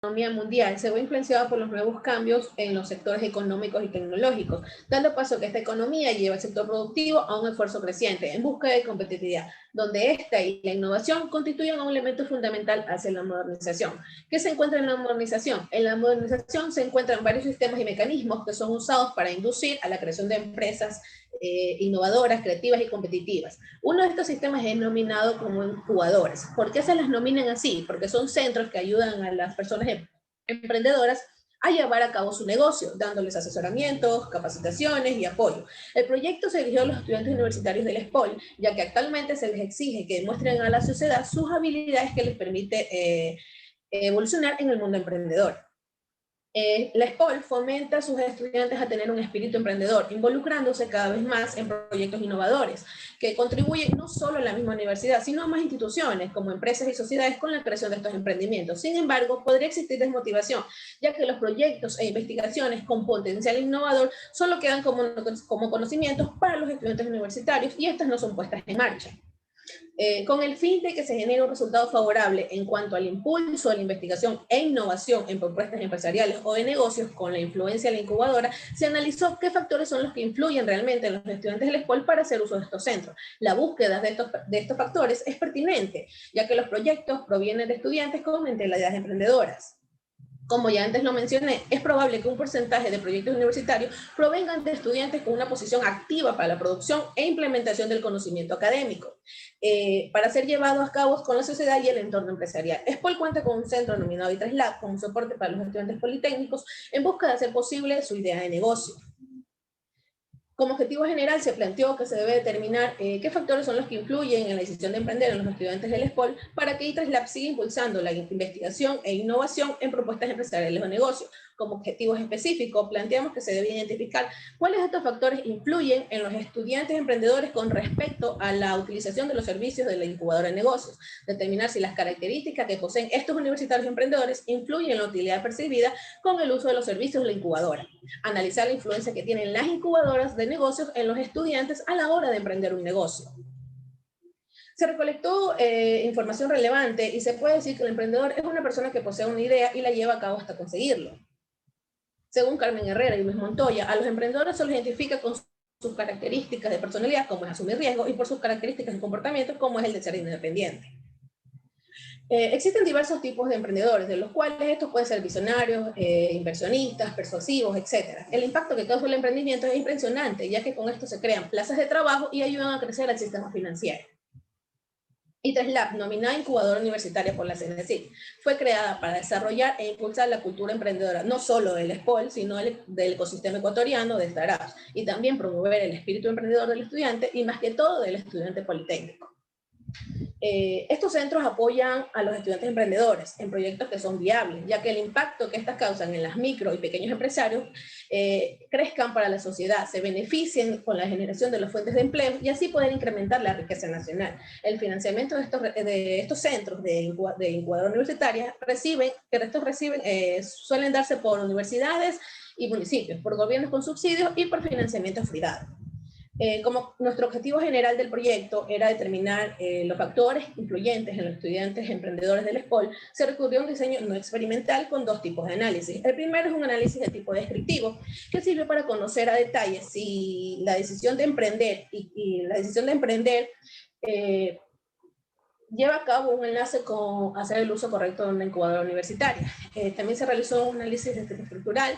economía mundial se ve influenciada por los nuevos cambios en los sectores económicos y tecnológicos, dando paso a que esta economía lleva al sector productivo a un esfuerzo creciente en busca de competitividad, donde esta y la innovación constituyen un elemento fundamental hacia la modernización. ¿Qué se encuentra en la modernización? En la modernización se encuentran varios sistemas y mecanismos que son usados para inducir a la creación de empresas innovadoras, creativas y competitivas. Uno de estos sistemas es denominado como incubadoras. ¿Por qué se las nominan así? Porque son centros que ayudan a las personas emprendedoras a llevar a cabo su negocio, dándoles asesoramientos, capacitaciones y apoyo. El proyecto se dirigió a los estudiantes universitarios del SPOL, ya que actualmente se les exige que demuestren a la sociedad sus habilidades que les permite evolucionar en el mundo emprendedor. La SPOL fomenta a sus estudiantes a tener un espíritu emprendedor, involucrándose cada vez más en proyectos innovadores, que contribuyen no solo a la misma universidad, sino a más instituciones, como empresas y sociedades, con la creación de estos emprendimientos. Sin embargo, podría existir desmotivación, ya que los proyectos e investigaciones con potencial innovador solo quedan como conocimientos para los estudiantes universitarios y estas no son puestas en marcha. Con el fin de que se genere un resultado favorable en cuanto al impulso de la investigación e innovación en propuestas empresariales o de negocios con la influencia de la incubadora, se analizó qué factores son los que influyen realmente en los estudiantes del SPOL para hacer uso de estos centros. La búsqueda de estos factores es pertinente, ya que los proyectos provienen de estudiantes con mentalidades emprendedoras. Como ya antes lo mencioné, es probable que un porcentaje de proyectos universitarios provengan de estudiantes con una posición activa para la producción e implementación del conocimiento académico, para ser llevados a cabo con la sociedad y el entorno empresarial. SPOL cuenta con un centro denominado I3Lab como soporte para los estudiantes politécnicos en busca de hacer posible su idea de negocio. Como objetivo general se planteó que se debe determinar qué factores son los que influyen en la decisión de emprender en los estudiantes del SPOL para que I3Lab siga impulsando la investigación e innovación en propuestas empresariales o negocios. Como objetivos específicos, planteamos que se debe identificar cuáles de estos factores influyen en los estudiantes emprendedores con respecto a la utilización de los servicios de la incubadora de negocios, determinar si las características que poseen estos universitarios emprendedores influyen en la utilidad percibida con el uso de los servicios de la incubadora, analizar la influencia que tienen las incubadoras de negocios en los estudiantes a la hora de emprender un negocio. Se recolectó información relevante y se puede decir que el emprendedor es una persona que posee una idea y la lleva a cabo hasta conseguirlo. Según Carmen Herrera y Luis Montoya, a los emprendedores se los identifica con sus características de personalidad, como es asumir riesgos, y por sus características de comportamiento, como es el de ser independiente. Existen diversos tipos de emprendedores, de los cuales estos pueden ser visionarios, inversionistas, persuasivos, etc. El impacto que causa el emprendimiento es impresionante, ya que con esto se crean plazas de trabajo y ayudan a crecer el sistema financiero. I3Lab, nominada incubadora universitaria por la CNCIC, fue creada para desarrollar e impulsar la cultura emprendedora, no solo del SPOL, sino del ecosistema ecuatoriano de startups, y también promover el espíritu emprendedor del estudiante y más que todo del estudiante politécnico. Estos centros apoyan a los estudiantes emprendedores en proyectos que son viables, ya que el impacto que estas causan en las micro y pequeños empresarios crezcan para la sociedad, se beneficien con la generación de las fuentes de empleo y así poder incrementar la riqueza nacional. El financiamiento de estos centros de incubadora universitaria suelen darse por universidades y municipios, por gobiernos con subsidios y por financiamiento privado. Como nuestro objetivo general del proyecto era determinar los factores influyentes en los estudiantes emprendedores del SPOL, se recurrió a un diseño no experimental con dos tipos de análisis. El primero es un análisis de tipo descriptivo, que sirve para conocer a detalle si la decisión de emprender lleva a cabo un enlace con hacer el uso correcto de una incubadora universitaria. También se realizó un análisis estructural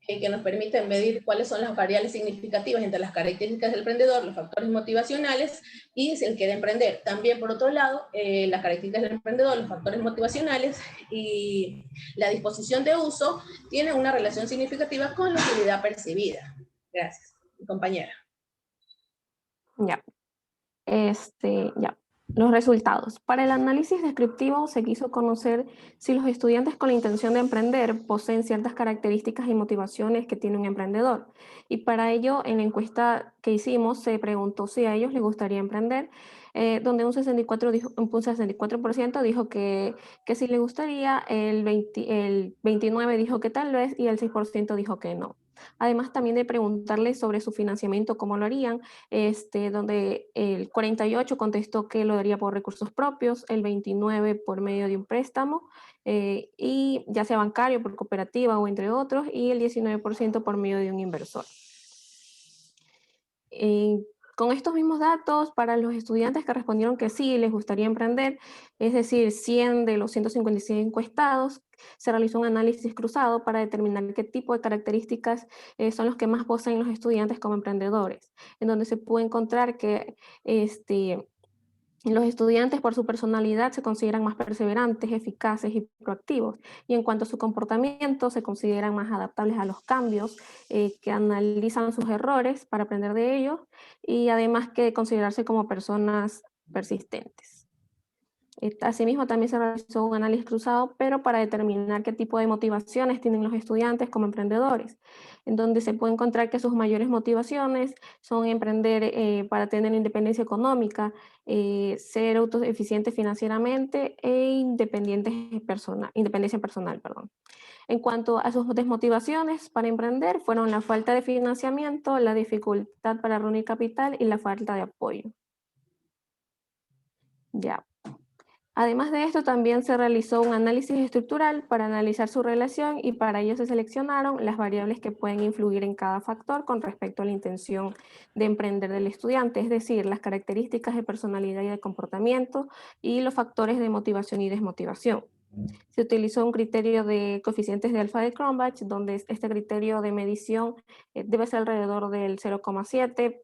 que nos permiten medir cuáles son las variables significativas entre las características del emprendedor, los factores motivacionales y si él quiere emprender. También, por otro lado, las características del emprendedor, los factores motivacionales y la disposición de uso tienen una relación significativa con la utilidad percibida. Gracias, mi compañera. Ya. Ya. Los resultados. Para el análisis descriptivo se quiso conocer si los estudiantes con la intención de emprender poseen ciertas características y motivaciones que tiene un emprendedor. Y para ello, en la encuesta que hicimos, se preguntó si a ellos les gustaría emprender, donde un 64% dijo que sí les gustaría, el 29% dijo que tal vez y el 6% dijo que no. además también de preguntarles sobre su financiamiento, cómo lo harían, donde el 48 contestó que lo haría por recursos propios, el 29 por medio de un préstamo, y ya sea bancario, por cooperativa o entre otros, y el 19% por medio de un inversor. Eh, con estos mismos datos, para los estudiantes que respondieron que sí, les gustaría emprender, es decir, 100 de los 156 encuestados, se realizó un análisis cruzado para determinar qué tipo de características son los que más poseen los estudiantes como emprendedores, en donde se pudo encontrar que los estudiantes por su personalidad se consideran más perseverantes, eficaces y proactivos. Y en cuanto a su comportamiento, se consideran más adaptables a los cambios, que analizan sus errores para aprender de ellos y además que considerarse como personas persistentes. Asimismo, también se realizó un análisis cruzado, pero para determinar qué tipo de motivaciones tienen los estudiantes como emprendedores, en donde se puede encontrar que sus mayores motivaciones son emprender para tener independencia económica, ser autoeficientes financieramente e independencia personal. Perdón. En cuanto a sus desmotivaciones para emprender, fueron la falta de financiamiento, la dificultad para reunir capital y la falta de apoyo. Ya. Además de esto, también se realizó un análisis estructural para analizar su relación y para ello se seleccionaron las variables que pueden influir en cada factor con respecto a la intención de emprender del estudiante, es decir, las características de personalidad y de comportamiento y los factores de motivación y desmotivación. Se utilizó un criterio de coeficientes de alfa de Cronbach, donde este criterio de medición debe ser alrededor del 0,7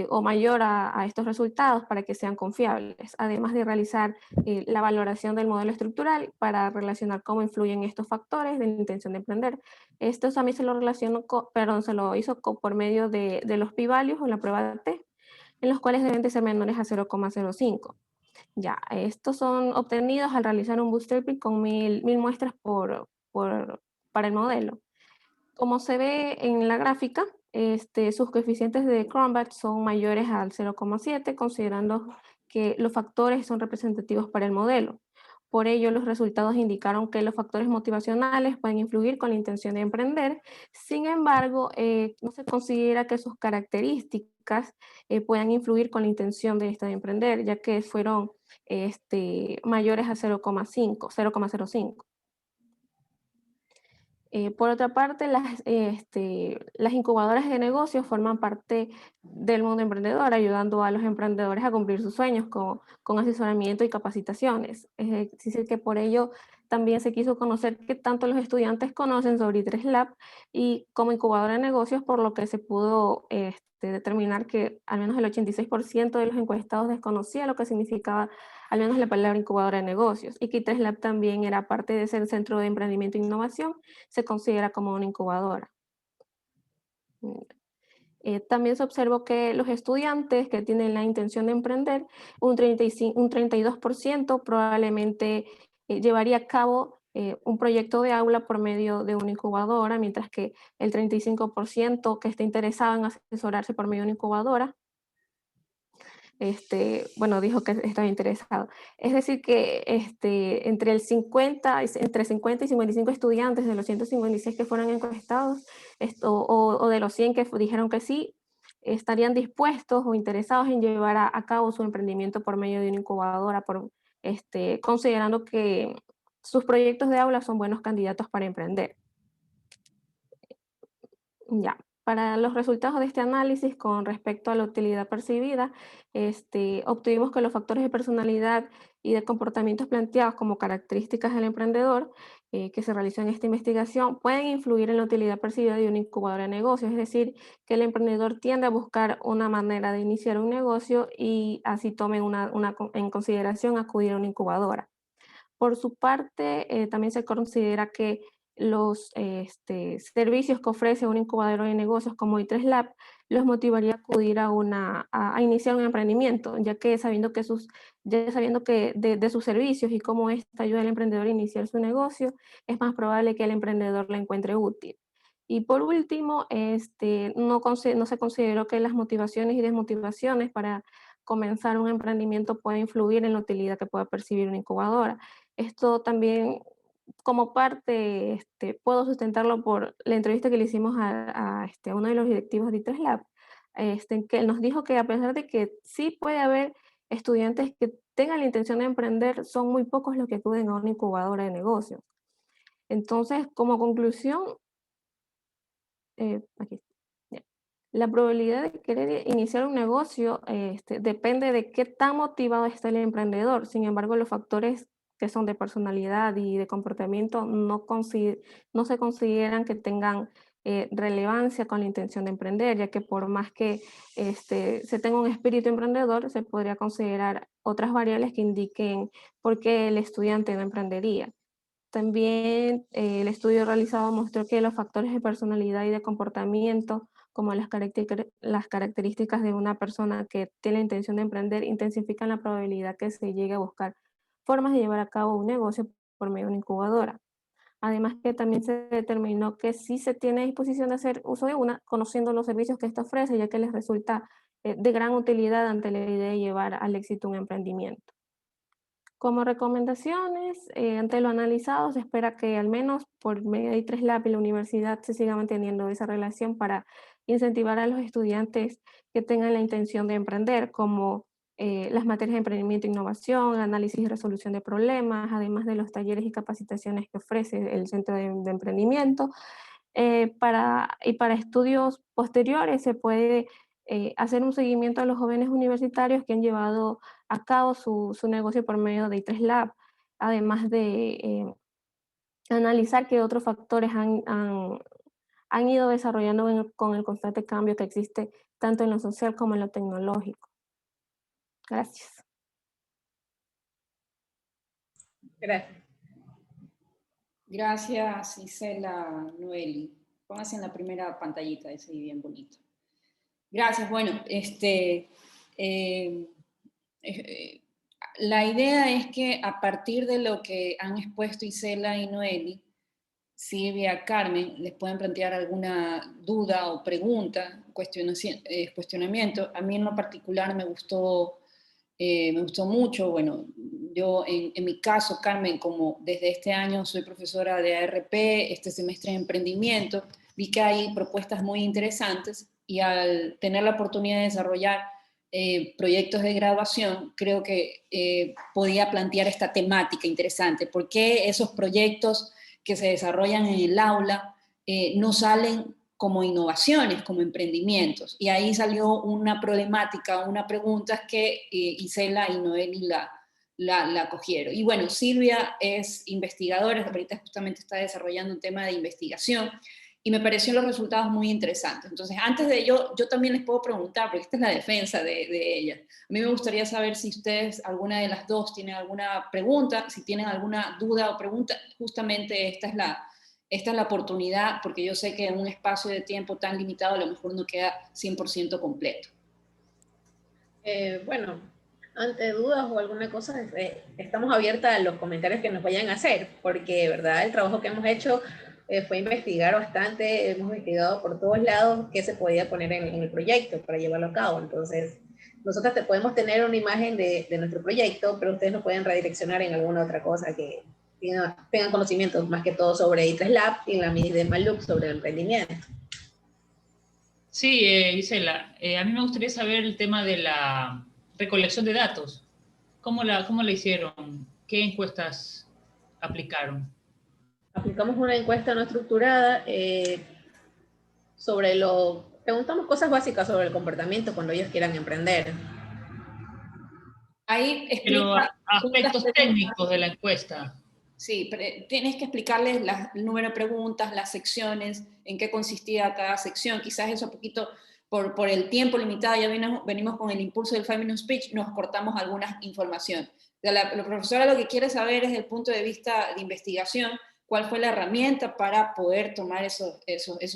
o mayor a estos resultados para que sean confiables, además de realizar la valoración del modelo estructural para relacionar cómo influyen estos factores de la intención de emprender. Esto también se lo relacionó, se lo hizo por medio de los p-values o la prueba de T, en los cuales deben de ser menores a 0,05. Ya, estos son obtenidos al realizar un bootstrapping con 1000 muestras para el modelo. Como se ve en la gráfica, sus coeficientes de Cronbach son mayores al 0,7, considerando que los factores son representativos para el modelo. Por ello, los resultados indicaron que los factores motivacionales pueden influir con la intención de emprender. Sin embargo, no se considera que sus características puedan influir con la intención de esta de emprender, ya que fueron mayores a 0,05. Por otra parte, las incubadoras de negocios forman parte del mundo emprendedor, ayudando a los emprendedores a cumplir sus sueños con asesoramiento y capacitaciones. Es decir, que por ello también se quiso conocer qué tanto los estudiantes conocen sobre I3Lab y como incubadora de negocios, por lo que se pudo determinar que al menos el 86% de los encuestados desconocía lo que significaba al menos la palabra incubadora de negocios, y que I3Lab también era parte de ser centro de emprendimiento e innovación, se considera como una incubadora. También se observó que los estudiantes que tienen la intención de emprender, un 32% probablemente llevaría a cabo un proyecto de aula por medio de una incubadora, mientras que el 35% que está interesado en asesorarse por medio de una incubadora dijo que estaba interesado. Es decir que entre 50 y 55 estudiantes de los 156 que fueron encuestados, o de los 100 que dijeron que sí, estarían dispuestos o interesados en llevar a cabo su emprendimiento por medio de una incubadora, considerando que sus proyectos de aula son buenos candidatos para emprender. Ya, para los resultados de este análisis con respecto a la utilidad percibida, obtuvimos que los factores de personalidad y de comportamientos planteados como características del emprendedor que se realizó en esta investigación pueden influir en la utilidad percibida de una incubadora de negocios, es decir, que el emprendedor tiende a buscar una manera de iniciar un negocio y así tomen en consideración acudir a una incubadora. Por su parte, también se considera que los servicios que ofrece un incubador de negocios como I3Lab los motivaría a acudir a iniciar un emprendimiento, ya que sabiendo que de sus servicios y cómo esta ayuda al emprendedor a iniciar su negocio, es más probable que el emprendedor la encuentre útil. Y por último, no se consideró que las motivaciones y desmotivaciones para comenzar un emprendimiento pueden influir en la utilidad que pueda percibir una incubadora. Esto también como parte, puedo sustentarlo por la entrevista que le hicimos a uno de los directivos de I3 Lab, que él nos dijo que a pesar de que sí puede haber estudiantes que tengan la intención de emprender, son muy pocos los que acuden a una incubadora de negocios. Entonces, como conclusión, aquí, ya. La probabilidad de querer iniciar un negocio depende de qué tan motivado está el emprendedor. Sin embargo, los factores que son de personalidad y de comportamiento no se consideran que tengan relevancia con la intención de emprender, ya que por más que se tenga un espíritu emprendedor, se podría considerar otras variables que indiquen por qué el estudiante no emprendería. También el estudio realizado mostró que los factores de personalidad y de comportamiento, como las características de una persona que tiene la intención de emprender, intensifican la probabilidad que se llegue a buscar formas de llevar a cabo un negocio por medio de una incubadora. Además que también se determinó que sí se tiene disposición de hacer uso de una, conociendo los servicios que ésta ofrece, ya que les resulta de gran utilidad ante la idea de llevar al éxito un emprendimiento. Como recomendaciones, ante lo analizado, se espera que al menos por medio de I3Lab y la universidad se siga manteniendo esa relación para incentivar a los estudiantes que tengan la intención de emprender, como las materias de emprendimiento e innovación, análisis y resolución de problemas, además de los talleres y capacitaciones que ofrece el Centro de Emprendimiento. Para estudios posteriores se puede hacer un seguimiento a los jóvenes universitarios que han llevado a cabo su negocio por medio de I3Lab, además de analizar qué otros factores han ido desarrollando con el constante cambio que existe tanto en lo social como en lo tecnológico. Gracias. Gracias. Gracias, Isela, Noeli. Póngase en la primera pantallita, ese bien bonito. Gracias. Bueno, la idea es que a partir de lo que han expuesto Isela y Noeli, Silvia, Carmen, les pueden plantear alguna duda o pregunta, cuestionamiento. A mí en lo particular me gustó mucho. Bueno, yo en mi caso, Carmen, como desde este año soy profesora de ARP, este semestre de emprendimiento, vi que hay propuestas muy interesantes y al tener la oportunidad de desarrollar proyectos de graduación, creo que podía plantear esta temática interesante. ¿Por qué esos proyectos que se desarrollan en el aula no salen como innovaciones, como emprendimientos? Y ahí salió una problemática, una pregunta que Isela y Noeli la cogieron. Y bueno, Silvia es investigadora, ahorita justamente está desarrollando un tema de investigación, y me parecieron los resultados muy interesantes. Entonces, antes de ello, yo también les puedo preguntar, porque esta es la defensa de ella. A mí me gustaría saber si ustedes, alguna de las dos, tienen alguna pregunta, si tienen alguna duda o pregunta. Justamente esta es la oportunidad, porque yo sé que en un espacio de tiempo tan limitado a lo mejor no queda 100% completo. Bueno, ante dudas o alguna cosa, estamos abiertas a los comentarios que nos vayan a hacer, porque de verdad el trabajo que hemos hecho fue investigar bastante, hemos investigado por todos lados qué se podía poner en el proyecto para llevarlo a cabo. Entonces, nosotros te podemos tener una imagen de nuestro proyecto, pero ustedes nos pueden redireccionar en alguna otra cosa que tengan conocimientos más que todo sobre I3Lab y la mini de Maluc sobre el emprendimiento. Sí, Isela, a mí me gustaría saber el tema de la recolección de datos. ¿Cómo la hicieron? ¿Qué encuestas aplicaron? Aplicamos una encuesta no estructurada preguntamos cosas básicas sobre el comportamiento cuando ellos quieran emprender. Ahí Pero explica aspectos técnicos de la encuesta. Sí, pero tienes que explicarles el número de preguntas, las secciones, en qué consistía cada sección. Quizás eso un poquito, por el tiempo limitado, ya venimos con el impulso del 5 Minute Speech, nos cortamos alguna información. La profesora lo que quiere saber es, desde el punto de vista de investigación, cuál fue la herramienta para poder tomar esos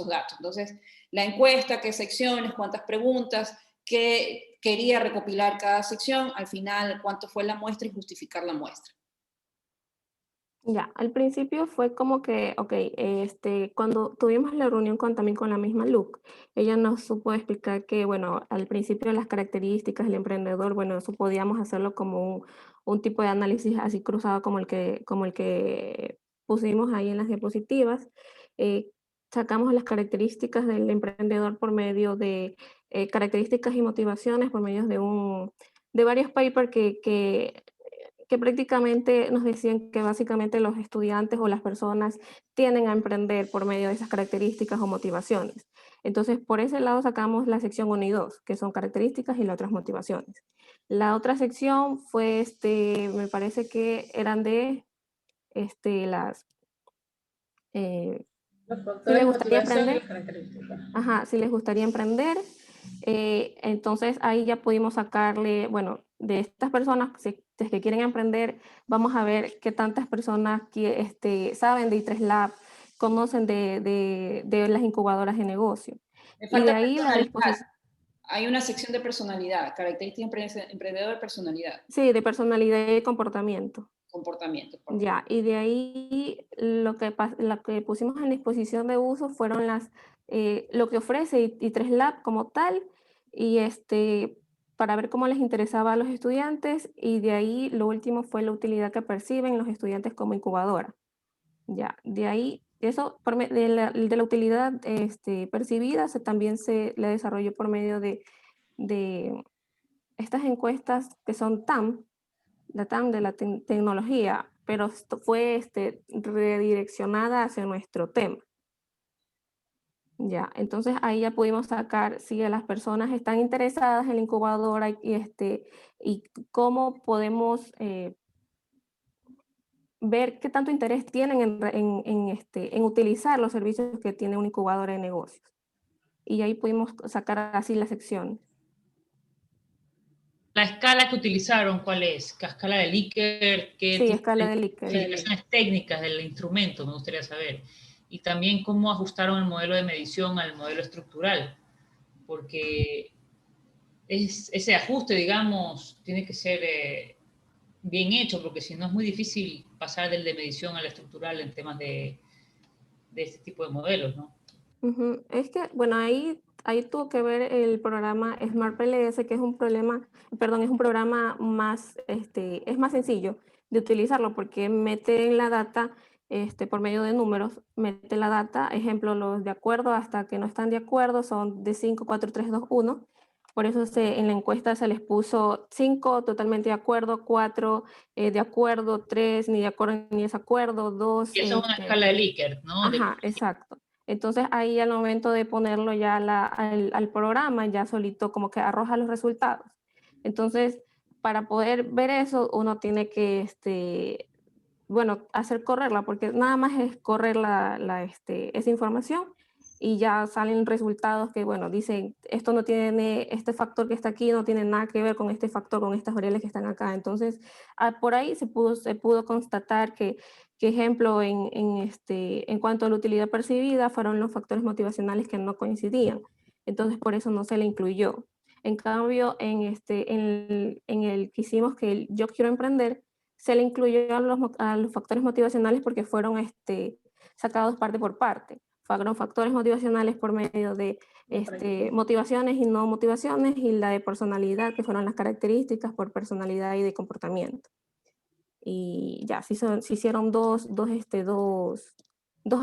datos. Entonces, la encuesta, qué secciones, cuántas preguntas, qué quería recopilar cada sección, al final cuánto fue la muestra y justificar la muestra. Ya, al principio fue como que, ok, cuando tuvimos la reunión también con la misma Luc, ella nos supo explicar que, bueno, al principio las características del emprendedor, bueno, eso podíamos hacerlo como un tipo de análisis así cruzado como el que pusimos ahí en las diapositivas. Sacamos las características del emprendedor por medio de características y motivaciones, por medio de varios papers que prácticamente nos decían que básicamente los estudiantes o las personas tienden a emprender por medio de esas características o motivaciones. Entonces, por ese lado sacamos la sección 1 y 2, que son características y las otras motivaciones. La otra sección fue, me parece que eran de las... Los si factores les de gustaría motivación y aprender, las características. ajá, si les gustaría emprender, entonces ahí ya pudimos sacarle, bueno, de estas personas si es que quieren emprender, vamos a ver qué tantas personas saben de I3 Lab, conocen de las incubadoras de negocio. Me Y de falta ahí la personalidad. disposición. Hay una sección de personalidad, características emprendedor, personalidad, Sí, de personalidad y comportamiento. comportamiento. Perdón. Ya, y de ahí lo que pusimos en disposición de uso fueron lo que ofrece I3 Lab como tal, y para ver cómo les interesaba a los estudiantes, y de ahí lo último fue la utilidad que perciben los estudiantes como incubadora. Ya, de ahí, eso de la utilidad percibida también se le desarrolló por medio de estas encuestas que son TAM, la TAM de la tecnología, pero esto fue redireccionada hacia nuestro tema. Ya, entonces ahí ya pudimos sacar si las personas están interesadas en la incubadora y cómo podemos ver qué tanto interés tienen en utilizar los servicios que tiene una incubadora de negocios. Y ahí pudimos sacar así las secciones. La escala que utilizaron, ¿cuál es? ¿Qué escala de Likert? ¿Qué Sí, tipo escala de de Likert. especificaciones técnicas del instrumento? Me gustaría saber. Y también cómo ajustaron el modelo de medición al modelo estructural, porque ese ajuste, digamos, tiene que ser bien hecho, porque si no es muy difícil pasar del de medición al estructural en temas de este tipo de modelos, ¿no? Ujú. Es que, bueno, ahí tuvo que ver el programa Smart PLS, que es un programa más, es más sencillo de utilizarlo porque mete en la data, por medio de números, mete la data, ejemplo, los de acuerdo hasta que no están de acuerdo son de 5, 4, 3, 2, 1. Por eso en la encuesta se les puso 5 totalmente de acuerdo, 4 de acuerdo, 3 ni de acuerdo ni desacuerdo, 2. Y eso es una escala de Likert, ¿no? Ajá, exacto. Entonces ahí al momento de ponerlo ya al programa, ya solito como que arroja los resultados. Entonces, para poder ver eso, uno tiene que, bueno, hacer correrla, porque nada más es correr esa información y ya salen resultados que, bueno, dicen, esto no tiene, este factor que está aquí no tiene nada que ver con este factor, con estas variables que están acá. Entonces, por ahí se pudo constatar que ejemplo, en cuanto a la utilidad percibida, fueron los factores motivacionales que no coincidían. Entonces, por eso no se le incluyó. En cambio, en el que hicimos que yo quiero emprender, se le incluyó a los factores motivacionales porque fueron sacados parte por parte. Fueron factores motivacionales por medio de motivaciones y no motivaciones, y la de personalidad, que fueron las características por personalidad y de comportamiento. Y ya, se hicieron dos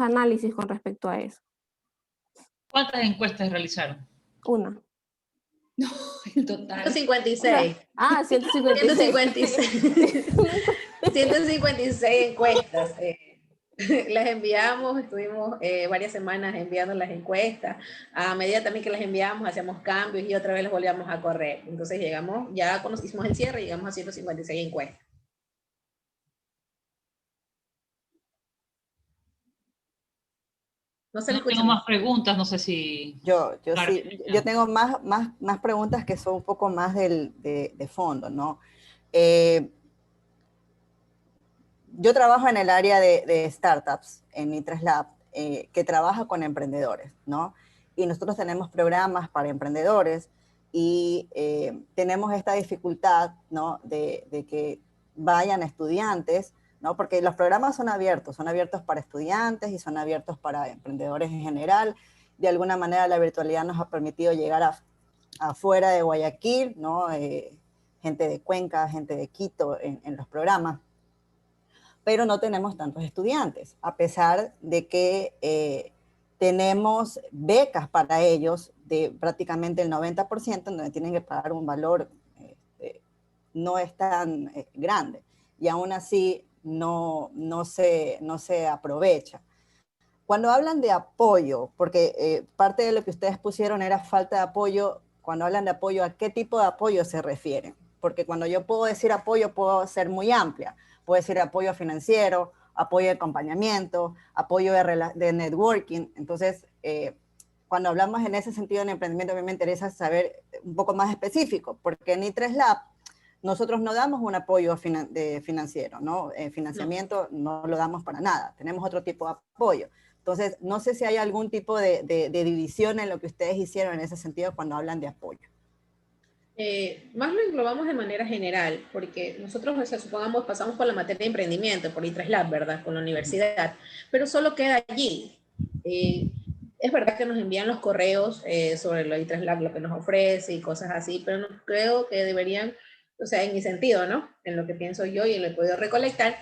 análisis con respecto a eso. ¿Cuántas encuestas realizaron? Una. No, en total. 156. 156. 156 encuestas. Las enviamos, estuvimos varias semanas enviando las encuestas. A medida también que las enviamos, hacíamos cambios y otra vez las volvíamos a correr. Entonces llegamos, ya cuando hicimos el cierre, llegamos a 156 encuestas. No se le No escucha tengo más más. preguntas, no sé si... Yo sí, yo tengo más preguntas que son un poco más de fondo, ¿no? Yo trabajo en el área de startups en I3 Lab, que trabaja con emprendedores, ¿no? Y nosotros tenemos programas para emprendedores y tenemos esta dificultad, ¿no? De que vayan estudiantes, ¿no? Porque los programas son abiertos para estudiantes y son abiertos para emprendedores en general. De alguna manera la virtualidad nos ha permitido llegar afuera de Guayaquil, ¿no? Gente de Cuenca, gente de Quito en los programas. pero no tenemos tantos estudiantes, a pesar de que tenemos becas para ellos de prácticamente el 90%, donde tienen que pagar un valor no es tan grande, y aún así no se aprovecha. Cuando hablan de apoyo, porque parte de lo que ustedes pusieron era falta de apoyo, cuando hablan de apoyo, ¿a qué tipo de apoyo se refieren? Porque cuando yo puedo decir apoyo, puedo ser muy amplia. Puedo decir apoyo financiero, apoyo de acompañamiento, apoyo de networking. Entonces, cuando hablamos en ese sentido en emprendimiento, a mí me interesa saber un poco más específico, porque en I3 Lab nosotros no damos un apoyo financiero, ¿no? Financiamiento no lo damos para nada, tenemos otro tipo de apoyo. Entonces, no sé si hay algún tipo de división en lo que ustedes hicieron en ese sentido cuando hablan de apoyo. Más lo englobamos de manera general, porque nosotros, o sea, supongamos, pasamos por la materia de emprendimiento, por I3 Lab, ¿verdad? Con la universidad, pero solo queda allí. Es verdad que nos envían los correos sobre lo I3 Lab, lo que nos ofrece y cosas así, pero no creo que deberían, o sea, en mi sentido, ¿no? En lo que pienso yo y en lo que he podido recolectar,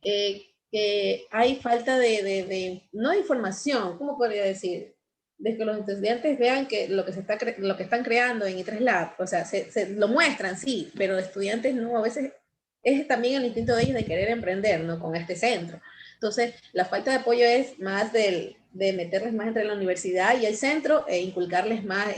que hay falta no de información, ¿cómo podría decir? De que los estudiantes vean que lo que están creando en I3 Lab, o sea, se lo muestran, sí, pero los estudiantes no, a veces es también el instinto de ellos de querer emprender, ¿no? Con este centro. Entonces, la falta de apoyo es más de meterles más entre la universidad y el centro e inculcarles más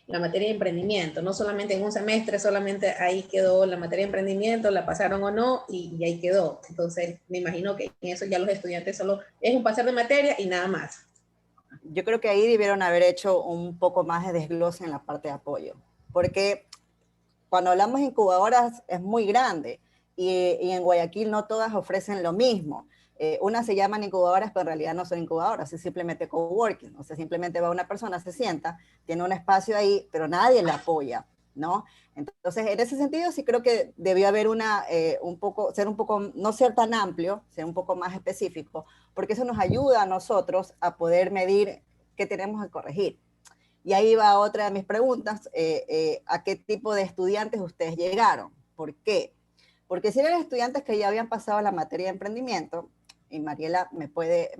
la materia de emprendimiento, no solamente en un semestre, solamente ahí quedó la materia de emprendimiento, la pasaron o no, y ahí quedó. Entonces, me imagino que en eso ya los estudiantes solo es un pasar de materia y nada más. Yo creo que ahí debieron haber hecho un poco más de desglose en la parte de apoyo, porque cuando hablamos de incubadoras es muy grande y en Guayaquil no todas ofrecen lo mismo. Unas se llaman incubadoras, pero en realidad no son incubadoras, es simplemente coworking. O sea, simplemente va una persona, se sienta, tiene un espacio ahí, pero nadie la apoya, ¿no? Entonces, en ese sentido sí creo que debió haber no ser tan amplio, ser un poco más específico, porque eso nos ayuda a nosotros a poder medir qué tenemos que corregir. Y ahí va otra de mis preguntas, ¿a qué tipo de estudiantes ustedes llegaron? ¿Por qué? Porque si eran estudiantes que ya habían pasado la materia de emprendimiento, y Mariela me puede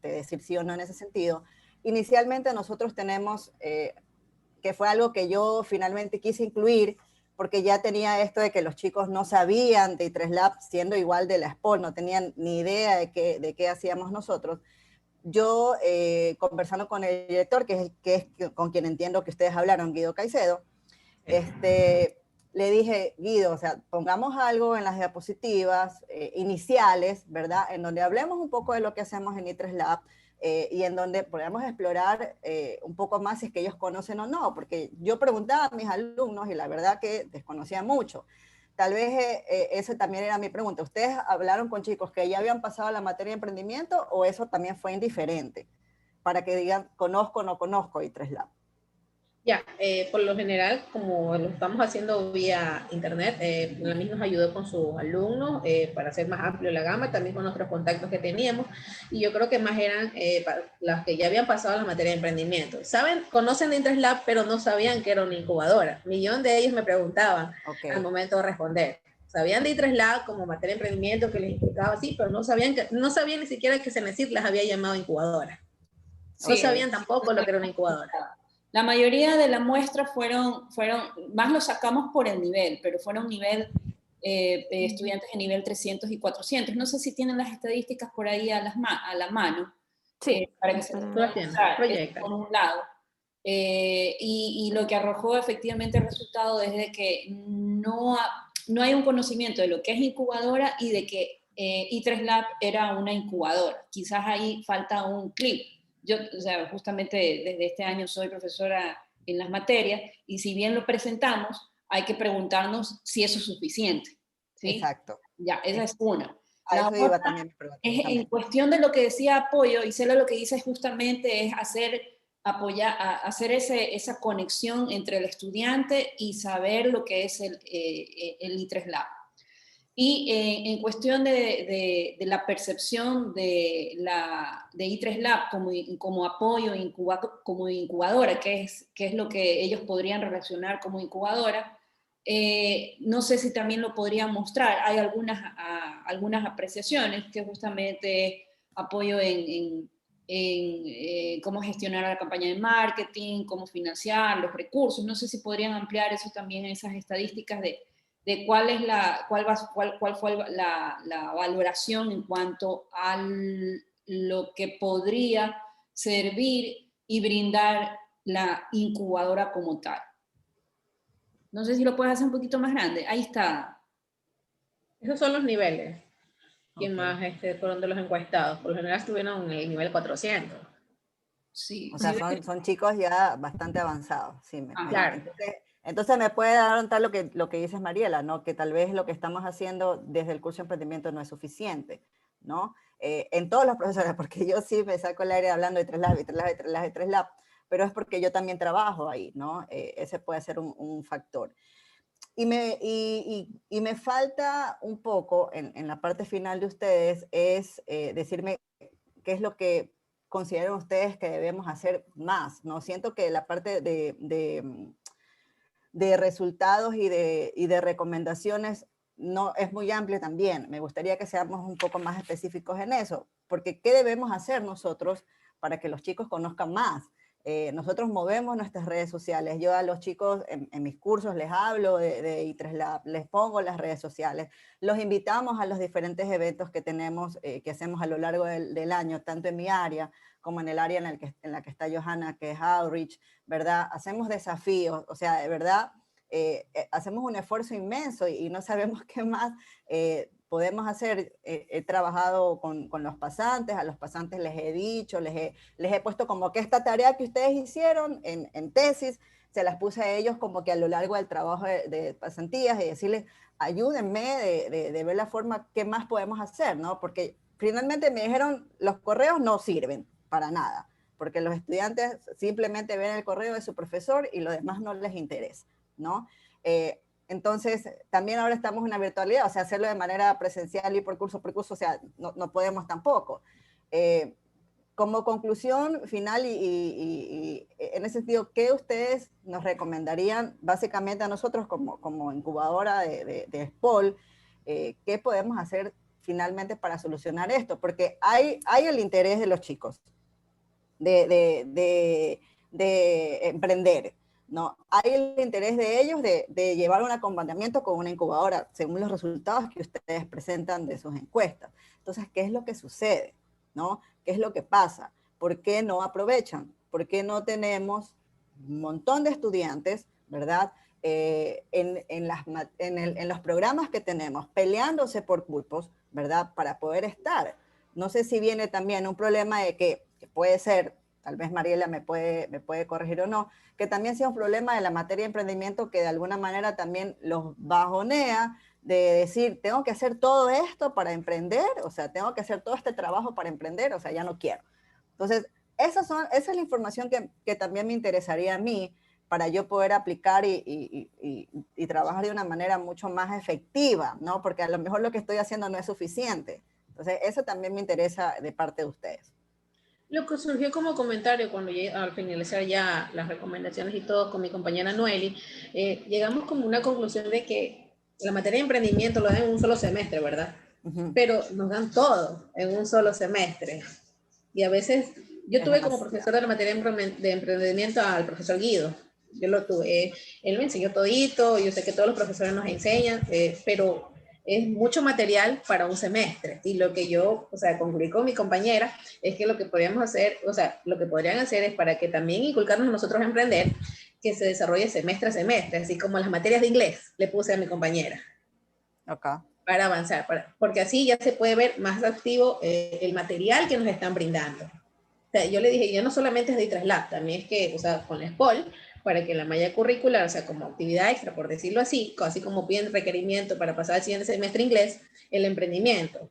decir sí o no en ese sentido, inicialmente nosotros tenemos, que fue algo que yo finalmente quise incluir, porque ya tenía esto de que los chicos no sabían de I3 Lab, siendo igual de la SPOL, no tenían ni idea de qué hacíamos nosotros. Yo, conversando con el director, que es con quien entiendo que ustedes hablaron, Guido Caicedo, le dije, Guido, o sea, pongamos algo en las diapositivas iniciales, ¿verdad? En donde hablemos un poco de lo que hacemos en I3 Lab y en donde podamos explorar un poco más si es que ellos conocen o no, porque yo preguntaba a mis alumnos y la verdad que desconocía mucho. Tal vez esa también era mi pregunta. ¿Ustedes hablaron con chicos que ya habían pasado la materia de emprendimiento o eso también fue indiferente? Para que digan, conozco o no conozco I3 Lab. Ya, por lo general, como lo estamos haciendo vía internet, la misma nos ayudó con sus alumnos para hacer más amplio la gama, también con nuestros contactos que teníamos, y yo creo que más eran las que ya habían pasado la materia de emprendimiento. Conocen de I3 Lab, pero no sabían que era una incubadora. Millón de ellos me preguntaban al momento de responder. Sabían de I3 Lab como materia de emprendimiento que les implicaba así, pero no sabían ni siquiera que Cenecit las había llamado incubadora. No sabían tampoco lo que era una incubadora. La mayoría de la muestra fueron, más lo sacamos por el nivel, pero fueron estudiantes de nivel 300 y 400. No sé si tienen las estadísticas por ahí a la mano. Sí. Para que se pueda usar, por un lado. Y lo que arrojó efectivamente el resultado es de que no hay un conocimiento de lo que es incubadora y de que I3 Lab era una incubadora. Quizás ahí falta un clip. Yo, o sea, justamente desde este año soy profesora en las materias y si bien lo presentamos, hay que preguntarnos si eso es suficiente. ¿Sí? Exacto. Ya, esa es una. A eso iba también mi pregunta. En cuestión de lo que decía apoyo, Isela lo que dice justamente es hacer esa conexión entre el estudiante y saber lo que es el I3 Lab. Y en cuestión de la percepción de I3 Lab como apoyo, como incubadora, que es lo que ellos podrían relacionar como incubadora, No sé si también lo podrían mostrar. Hay algunas apreciaciones que justamente apoyo en cómo gestionar la campaña de marketing, cómo financiar los recursos. No sé si podrían ampliar eso también, esas estadísticas de cuál fue la valoración en cuanto a lo que podría servir y brindar la incubadora como tal. No sé si lo puedes hacer un poquito más grande. Ahí está. Esos son los niveles. ¿Quién Ok. más fueron de los encuestados? Por lo general estuvieron en el nivel 400. Sí. O sea, son chicos ya bastante avanzados. Sí, Claro. entonces me puede dar lo que dices, Mariela, ¿no? Que tal vez lo que estamos haciendo desde el curso de emprendimiento no es suficiente, ¿no? En todos los profesores, porque yo sí me saco el aire hablando de 3Lab y 3Lab y 3Lab y 3Lab, pero es porque yo también trabajo ahí, ¿no? Ese puede ser un factor. Y me falta un poco en la parte final de ustedes es decirme qué es lo que consideran ustedes que debemos hacer más, ¿no? Siento que la parte de resultados y de recomendaciones no es muy amplia también. Me gustaría que seamos un poco más específicos en eso, porque ¿qué debemos hacer nosotros para que los chicos conozcan más? Nosotros movemos nuestras redes sociales. Yo a los chicos en mis cursos les hablo de I3Lab, les pongo las redes sociales, los invitamos a los diferentes eventos que tenemos, que hacemos a lo largo del año, tanto en mi área como en el área en la que está Johanna, que es Outreach, ¿verdad? Hacemos desafíos, o sea, de verdad, hacemos un esfuerzo inmenso y no sabemos qué más podemos hacer. He trabajado con los pasantes, a los pasantes les he dicho, les he puesto como que esta tarea que ustedes hicieron en tesis, se las puse a ellos como que a lo largo del trabajo de pasantías y decirles, ayúdenme de ver la forma que más podemos hacer, ¿no? Porque finalmente me dijeron, los correos no sirven para nada, porque los estudiantes simplemente ven el correo de su profesor y lo demás no les interesa, ¿no? Entonces, también ahora estamos en una virtualidad, o sea, hacerlo de manera presencial y por curso, o sea, no podemos tampoco. Como conclusión final y en ese sentido, ¿qué ustedes nos recomendarían básicamente a nosotros como incubadora de SPOL? ¿Qué podemos hacer finalmente para solucionar esto? Porque hay el interés de los chicos de emprender, ¿no? Hay el interés de ellos de llevar un acompañamiento con una incubadora, según los resultados que ustedes presentan de sus encuestas. Entonces, ¿qué es lo que sucede? ¿No? ¿Qué es lo que pasa? ¿Por qué no aprovechan? ¿Por qué no tenemos un montón de estudiantes, ¿verdad? En los programas que tenemos, peleándose por cupos, ¿verdad? Para poder estar. No sé si viene también un problema de que puede ser, tal vez Mariela me puede corregir o no, que también sea un problema de la materia de emprendimiento que de alguna manera también los bajonea, de decir, tengo que hacer todo esto para emprender, o sea, tengo que hacer todo este trabajo para emprender, o sea, ya no quiero. Entonces, esa es la información que también me interesaría a mí para yo poder aplicar y trabajar de una manera mucho más efectiva, ¿no? Porque a lo mejor lo que estoy haciendo no es suficiente. Entonces, eso también me interesa de parte de ustedes. Lo que surgió como comentario cuando al finalizar ya las recomendaciones y todo con mi compañera Noeli, llegamos como a una conclusión de que la materia de emprendimiento lo dan en un solo semestre, ¿verdad? Pero nos dan todo en un solo semestre. Y a veces, yo tuve como profesor de la materia de emprendimiento al profesor Guido. Yo lo tuve, él me enseñó todito, yo sé que todos los profesores nos enseñan, pero es mucho material para un semestre. Y lo que yo, o sea, concluí con mi compañera, es que lo que podríamos hacer, o sea, lo que podrían hacer es para que también inculcarnos a nosotros a emprender, que se desarrolle semestre a semestre, así como las materias de inglés le puse a mi compañera. Okay. Para avanzar, porque así ya se puede ver más activo el material que nos están brindando. O sea, yo le dije, ya no solamente es de I3Lab, también es que, o sea, con la SPOL, para que la malla curricular, o sea, como actividad extra, por decirlo así como piden requerimiento para pasar al siguiente semestre inglés, el emprendimiento.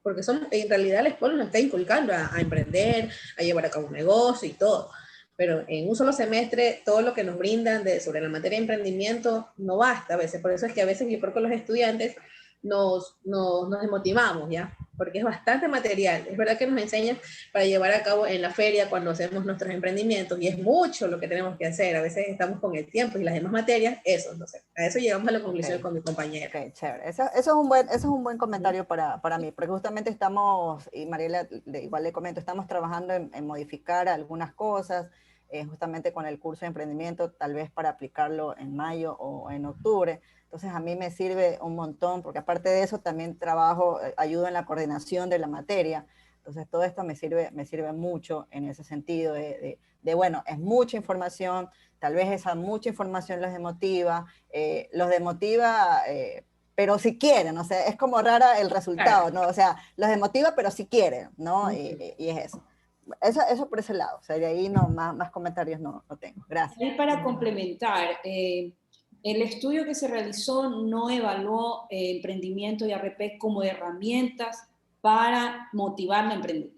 Porque en realidad la SPOL nos está inculcando a emprender, a llevar a cabo un negocio y todo. Pero en un solo semestre, todo lo que nos brindan sobre la materia de emprendimiento no basta a veces. Por eso es que a veces yo creo que los estudiantes nos desmotivamos, ¿ya? Porque es bastante material. Es verdad que nos enseñan para llevar a cabo en la feria cuando hacemos nuestros emprendimientos y es mucho lo que tenemos que hacer. A veces estamos con el tiempo y las demás materias, eso. Entonces, a eso llegamos a la conclusión con mi compañera. Ok, chévere. Eso es un buen comentario para mí, porque justamente estamos, y Mariela igual le comento, estamos trabajando en modificar algunas cosas, justamente con el curso de emprendimiento, tal vez para aplicarlo en mayo o en octubre. Entonces a mí me sirve un montón, porque aparte de eso también trabajo, ayudo en la coordinación de la materia. Entonces todo esto me sirve mucho en ese sentido bueno, es mucha información, tal vez esa mucha información los desmotiva, pero si quieren, o sea, es como rara el resultado, ¿no? O sea, los desmotiva, pero si quieren, ¿no? Y es eso. Eso por ese lado, o sea, de ahí no, más comentarios no tengo. Gracias. Y para complementar, el estudio que se realizó no evaluó emprendimiento y ARP como herramientas para motivar el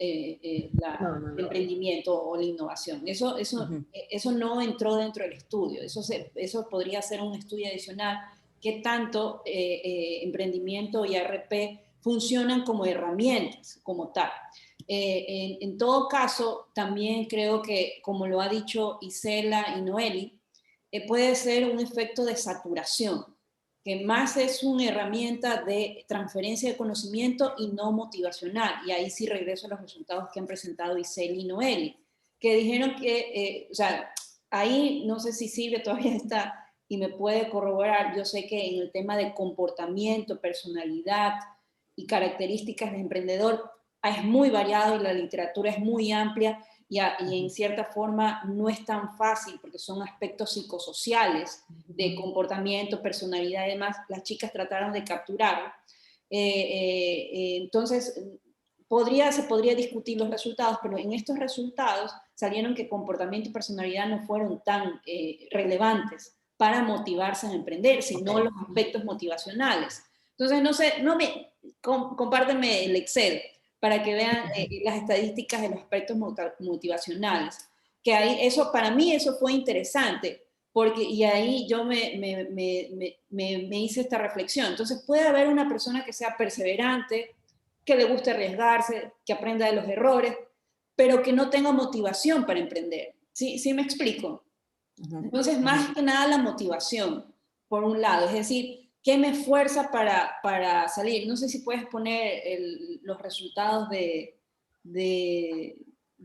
emprendimiento o la innovación. Eso no entró dentro del estudio. Eso podría ser un estudio adicional. ¿Qué tanto emprendimiento y ARP funcionan como herramientas, como tal? En todo caso, también creo que, como lo ha dicho Isela y Noeli, puede ser un efecto de saturación, que más es una herramienta de transferencia de conocimiento y no motivacional. Y ahí sí regreso a los resultados que han presentado Isela y Noeli, que dijeron que, o sea, ahí no sé si Silvia todavía está y me puede corroborar. Yo sé que en el tema de comportamiento, personalidad y características del emprendedor es muy variado y la literatura es muy amplia y en cierta forma no es tan fácil porque son aspectos psicosociales de comportamiento, personalidad y demás. Las chicas trataron de capturarlo. Entonces, se podría discutir los resultados, pero en estos resultados salieron que comportamiento y personalidad no fueron tan relevantes para motivarse a emprender, sino los aspectos motivacionales. Entonces, no sé, compárteme el Excel para que vean las estadísticas de los aspectos motivacionales. Que ahí, para mí eso fue interesante, y ahí yo me hice esta reflexión. Entonces puede haber una persona que sea perseverante, que le guste arriesgarse, que aprenda de los errores, pero que no tenga motivación para emprender. ¿Sí me explico? Entonces, más que nada la motivación, por un lado, es decir, ¿qué me fuerza para salir? No sé si puedes poner los resultados de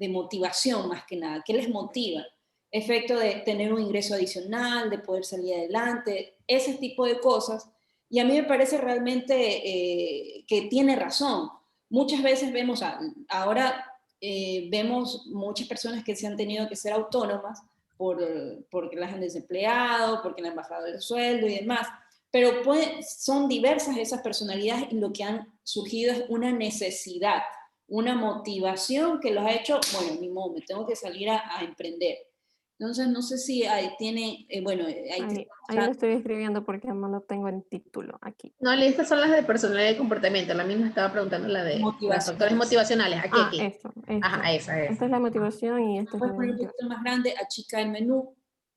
motivación más que nada. ¿Qué les motiva? Efecto de tener un ingreso adicional, de poder salir adelante, ese tipo de cosas. Y a mí me parece realmente que tiene razón. Muchas veces vemos, ahora vemos muchas personas que se han tenido que ser autónomas porque las han desempleado, porque le han bajado el sueldo y demás. Pero son diversas esas personalidades y lo que han surgido es una necesidad, una motivación que los ha hecho, bueno, ni modo, me tengo que salir a emprender. Entonces, no sé si ahí tiene, ahí lo estoy escribiendo porque no lo tengo en título aquí. No, estas son las de personalidad y comportamiento. La misma estaba preguntando la de los factores motivacionales. Aquí. Esto. Ajá, esa. Esta es la motivación y esta es la poner un poquito más grande, achica el menú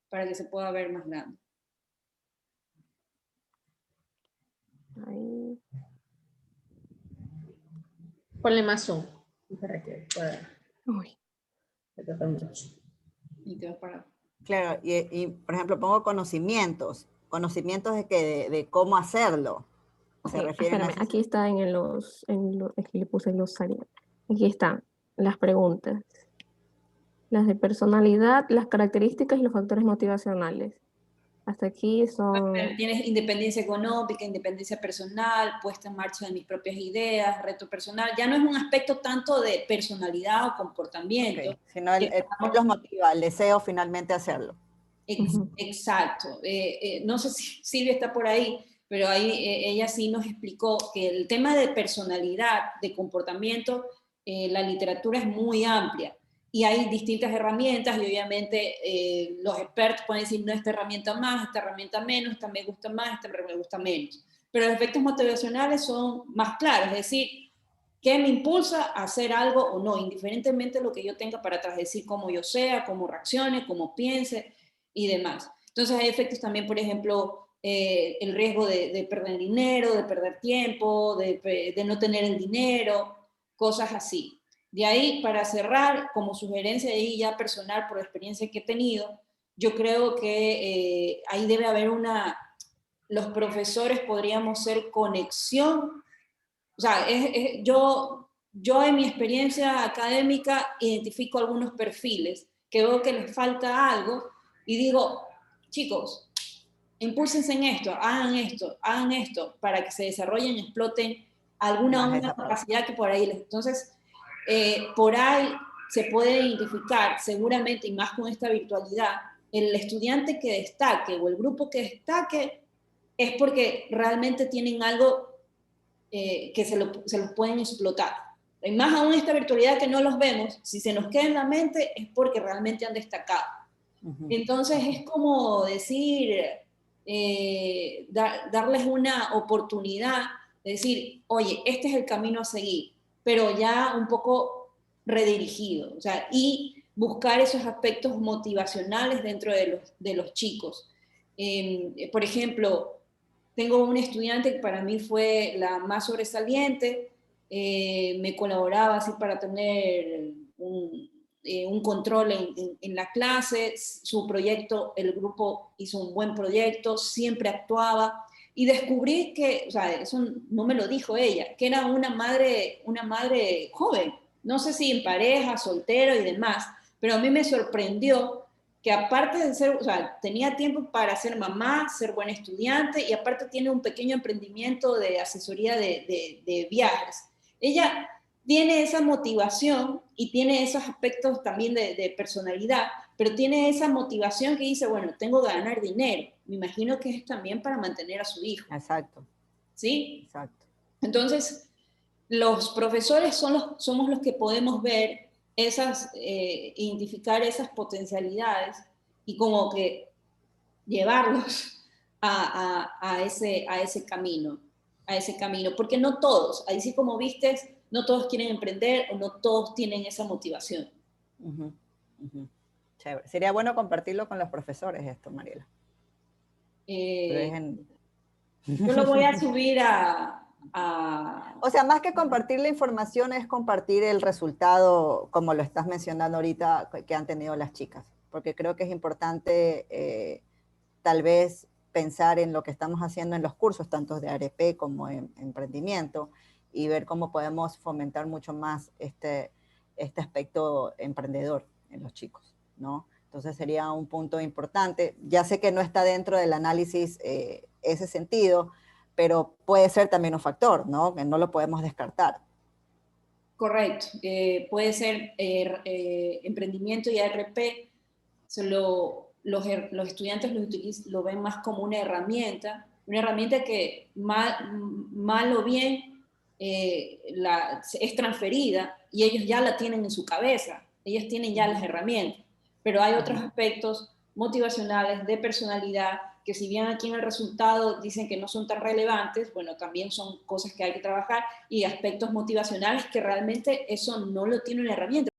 para que se pueda ver más grande. Ahí. Ponle más zoom para que pueda. Uy. Y te vas para... Claro, y por ejemplo pongo conocimientos de cómo hacerlo. Okay, espérame, aquí está aquí le puse los glosario. Aquí están las preguntas. Las de personalidad, las características y los factores motivacionales. Hasta aquí son... Tienes independencia económica, independencia personal, puesta en marcha de mis propias ideas, reto personal. Ya no es un aspecto tanto de personalidad o comportamiento. Okay. Sino los motiva, el deseo finalmente hacerlo. Exacto. No sé si Silvia está por ahí, pero ahí ella sí nos explicó que el tema de personalidad, de comportamiento, la literatura es muy amplia. Y hay distintas herramientas y obviamente los expertos pueden decir, no, esta herramienta más, esta herramienta menos, esta me gusta más, esta me gusta menos. Pero los efectos motivacionales son más claros, es decir, ¿qué me impulsa a hacer algo o no? Indiferentemente de lo que yo tenga para atrás, decir cómo yo sea, cómo reaccione, cómo piense y demás. Entonces hay efectos también, por ejemplo, el riesgo de perder dinero, de perder tiempo, de no tener el dinero, cosas así. De ahí, para cerrar, como sugerencia ahí ya personal por la experiencia que he tenido, yo creo que ahí debe haber los profesores podríamos ser conexión. O sea, yo en mi experiencia académica identifico algunos perfiles que veo que les falta algo y digo, chicos, impúlsense en esto, hagan esto, para que se desarrollen y exploten alguna capacidad que por ahí les... Entonces, por ahí se puede identificar seguramente, y más con esta virtualidad, el estudiante que destaque o el grupo que destaque es porque realmente tienen algo que se los pueden explotar. Y más aún esta virtualidad que no los vemos, si se nos queda en la mente es porque realmente han destacado. Entonces es como decir, darles una oportunidad de decir, oye, este es el camino a seguir, pero ya un poco redirigido, o sea, y buscar esos aspectos motivacionales dentro de los chicos. Por ejemplo, tengo un estudiante que para mí fue la más sobresaliente, me colaboraba así para tener un control en la clase, su proyecto, el grupo hizo un buen proyecto, siempre actuaba, y descubrí que, o sea, eso no me lo dijo ella, que era una madre joven, no sé si en pareja, soltero y demás, pero a mí me sorprendió que aparte de ser, o sea, tenía tiempo para ser mamá, ser buena estudiante, y aparte tiene un pequeño emprendimiento de asesoría de viajes. Ella tiene esa motivación y tiene esos aspectos también de personalidad, pero tiene esa motivación que dice, bueno, tengo que ganar dinero. Me imagino que es también para mantener a su hijo. Exacto. ¿Sí? Exacto. Entonces, los profesores somos los que podemos ver identificar esas potencialidades y como que llevarlos a ese camino, porque no todos, así como vistes, no todos quieren emprender o no todos tienen esa motivación. Chévere. Sería bueno compartirlo con los profesores esto, Mariela. Yo lo voy a subir O sea, más que compartir la información es compartir el resultado, como lo estás mencionando ahorita, que han tenido las chicas. Porque creo que es importante tal vez pensar en lo que estamos haciendo en los cursos, tanto de ARP como en emprendimiento, y ver cómo podemos fomentar mucho más este aspecto emprendedor en los chicos, ¿no? Entonces sería un punto importante. Ya sé que no está dentro del análisis ese sentido, pero puede ser también un factor, ¿no? Que no lo podemos descartar. Correcto. Puede ser emprendimiento y ARP. Los estudiantes lo ven más como una herramienta que mal o bien es transferida y ellos ya la tienen en su cabeza, ellos tienen ya las herramientas, pero hay otros aspectos motivacionales, de personalidad, que si bien aquí en el resultado dicen que no son tan relevantes, bueno, también son cosas que hay que trabajar, y aspectos motivacionales que realmente eso no lo tiene una herramienta.